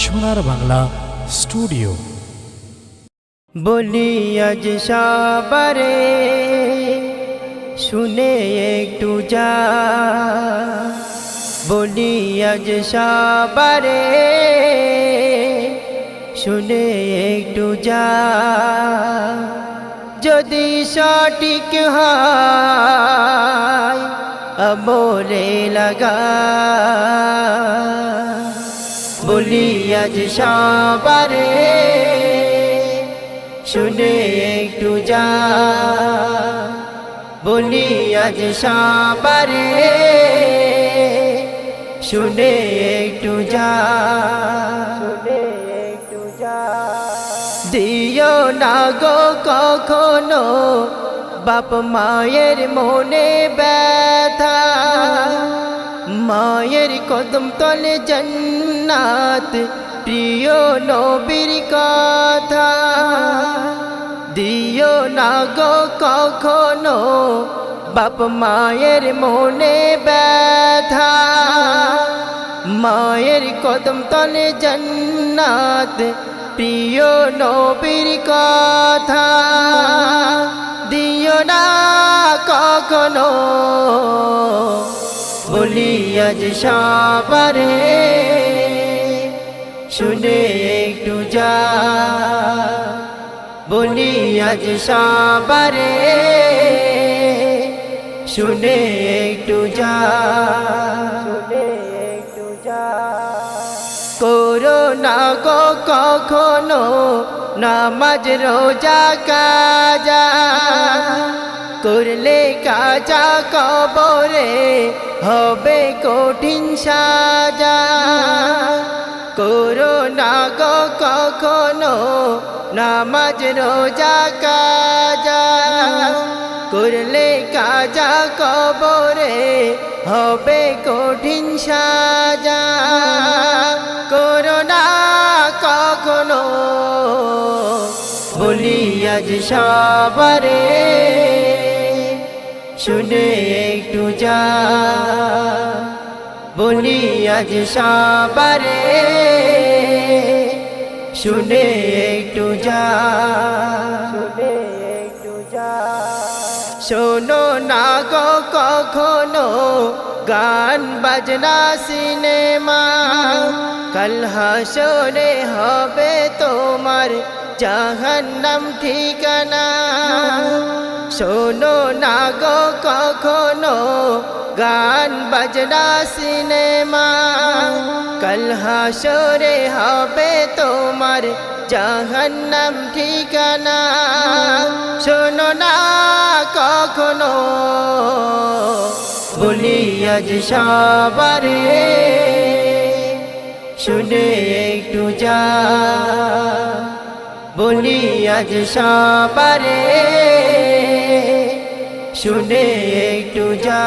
সোনার বাংলা স্টুডিও। বলি আজ সবারে শুনে একটু যা, বলি আজ সবারে শুনে একটু যা, যদি সঠিক হয় আমলে লাগা। বলি আজ সবারে শুনে একটু যা, বলি আজ সবারে শুনে একটু যা, দিও না গো কখনো বাপ মায়ের মনে ব্যথা, মায়ের কদম তলে জান্নাত প্রিয় নবীর কথা। দিও না গো কখনো বাপ মায়ের মনে ব্যথা, মায়ের কদম তলে জান্নাত প্রিয় নবীর কথা। দিও না কখনো, বলি আজ সবারে শুনে একটু যা, বলি আজ সবারে শুনে একটু যা, করো না গো কখনো নামাজ রোজা কাজা, করলে কাজা কবরে হবে কঠিন সাজা। করো না গো কখনো নামাজ রোজা কাজা, করলে কাজা কবরে হবে কঠিন সাজা। করো না কখনো, বলি আজ সবারে শুনে একটু যা, বলি আজ সবারে শুনে একটু যা, শোনো না গো কখনো গান বাজনা সিনেমা, কাল হাসরে হবে তোমার জাহান্নাম ঠিকানা। শোনো না গো কখনো গান বাজনা সিনেমা, কাল হাসরে হবে তোমার জাহান্নাম ঠিকানা। শোনো না কখনো, বলি আজ সবারে শুনে একটু যা, বলি আজ সবারে শুনে একটু যা।